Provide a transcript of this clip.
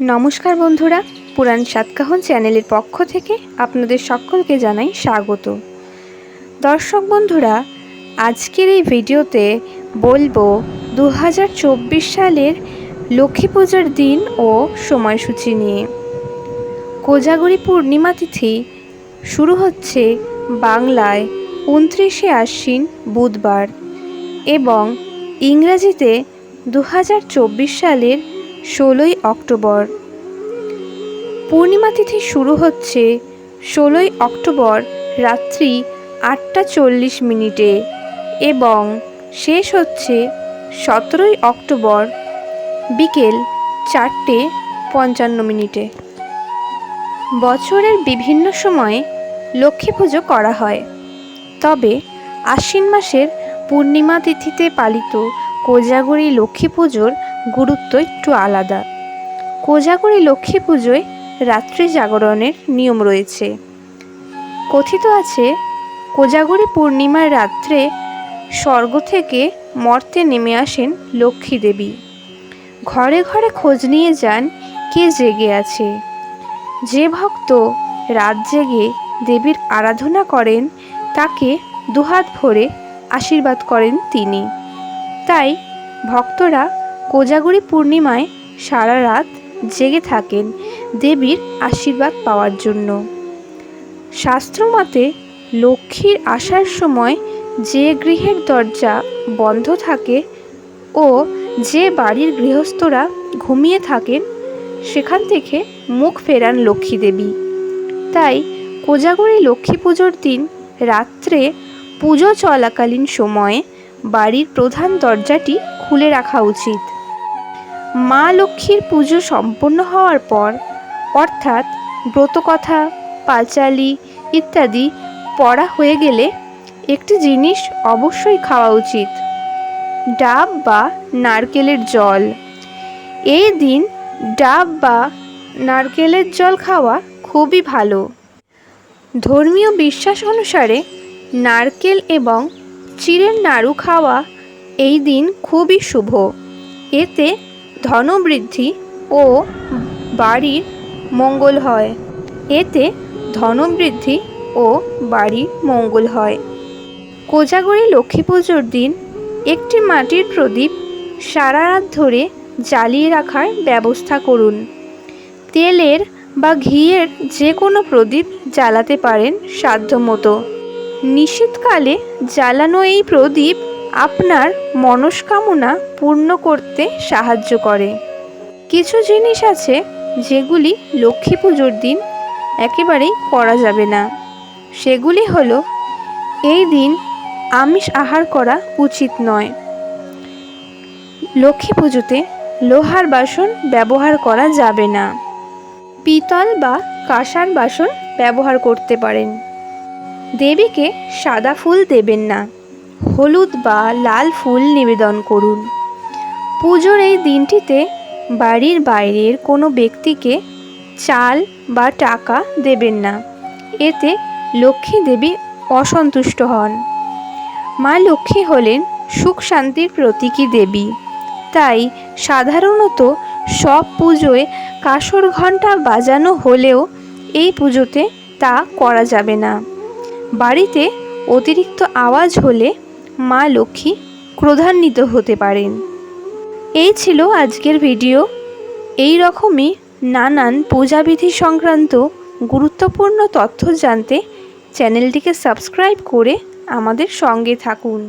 নমস্কার বন্ধুরা, পুরাণ সাতকাহন চ্যানেলের পক্ষ থেকে আপনাদের সকলকে জানাই স্বাগত। দর্শক বন্ধুরা, আজকের এই ভিডিওতে বলবো 2024 সালের লক্ষ্মী পূজার দিন ও সময়সূচি নিয়ে। কোজাগরী পূর্ণিমা তিথি শুরু হচ্ছে বাংলায় 29শে আশ্বিন বুধবার এবং ইংরেজিতে 2024 সালের 16ই অক্টোবর। পূর্ণিমা তিথি শুরু হচ্ছে 16ই অক্টোবর রাত্রি 8টা 40 এবং শেষ হচ্ছে 17ই অক্টোবর বিকেল 4:55। বছরের বিভিন্ন সময়ে লক্ষ্মী পুজো করা হয়, তবে আশ্বিন মাসের পূর্ণিমা তিথিতে পালিত কোজাগরী লক্ষ্মী পুজোর গুরুত্ব একটু আলাদা। কোজাগরী লক্ষ্মী পুজোয় রাত্রি জাগরণের নিয়ম রয়েছে। কথিত আছে, কোজাগরী পূর্ণিমার রাত্রে স্বর্গ থেকে মর্তে নেমে আসেন লক্ষ্মী দেবী। ঘরে ঘরে খোঁজ নিয়ে যান কে জেগে আছে। যে ভক্ত রাত জেগে দেবীর আরাধনা করেন তাকে দুহাত ভরে আশীর্বাদ করেন তিনি। তাই ভক্তরা কোজাগরী পূর্ণিমায় সারা রাত জেগে থাকেন দেবীর আশীর্বাদ পাওয়ার জন্য। শাস্ত্রমতে লক্ষ্মীর আসার সময় যে গৃহের দরজা বন্ধ থাকে ও যে বাড়ির গৃহস্থরা ঘুমিয়ে থাকেন সেখান থেকে মুখ ফেরান লক্ষ্মী দেবী। তাই কোজাগরী লক্ষ্মী পুজোর দিন রাত্রে পুজো চলাকালীন সময়ে বাড়ির প্রধান দরজাটি খুলে রাখা উচিত। মা লক্ষ্মীর পুজো সম্পন্ন হওয়ার পর অর্থাৎ ব্রতকথা, পাঁচালি ইত্যাদি পড়া হয়ে গেলে একটি জিনিস অবশ্যই খাওয়া উচিত, ডাব বা নারকেলের জল। এই দিন ডাব বা নারকেলের জল খাওয়া খুবই ভালো। ধর্মীয় বিশ্বাস অনুসারে নারকেল এবং চিড়ের নাড়ু খাওয়া এই দিন খুবই শুভ। এতে ধনবৃদ্ধি ও বাড়ির মঙ্গল হয়। কোজাগরী লক্ষ্মী পুজোর দিন একটি মাটির প্রদীপ সারা রাত ধরে জ্বালিয়ে রাখার ব্যবস্থা করুন। তেলের বা ঘিয়ের যে কোনো প্রদীপ জ্বালাতে পারেন সাধ্যমতো। নিশীথকালে জ্বালানো এই প্রদীপ আপনার মনস্কামনা পূর্ণ করতে সাহায্য করে। কিছু জিনিস আছে যেগুলি লক্ষ্মী পুজোর দিন একেবারেই করা যাবে না। সেগুলি হলো, এই দিন আমিষ আহার করা উচিত নয়। লক্ষ্মী পুজোতে লোহার বাসন ব্যবহার করা যাবে না। পিতল বা কাঁসার বাসন ব্যবহার করতে পারেন। দেবীকে সাদা ফুল দেবেন না, হলুদ বা লাল ফুল নিবেদন করুন। পুজোর এই দিনটিতে বাড়ির বাইরের কোনো ব্যক্তিকে চাল বা টাকা দেবেন না, এতে লক্ষ্মী দেবী অসন্তুষ্ট হন। মা লক্ষ্মী হলেন সুখ শান্তির প্রতীকী দেবী, তাই সাধারণত সব পুজোয় কাঁসর ঘণ্টা বাজানো হলেও এই পুজোতে তা করা যাবে না। বাড়িতে অতিরিক্ত আওয়াজ হলে মা লক্ষ্মী ক্রোধান্বিত হতে পারেন। এই ছিল আজকের ভিডিও। এই রকমই নানান পূজাবিধি সংক্রান্ত গুরুত্বপূর্ণ তথ্য জানতে চ্যানেলটিকে সাবস্ক্রাইব করে আমাদের সঙ্গে থাকুন।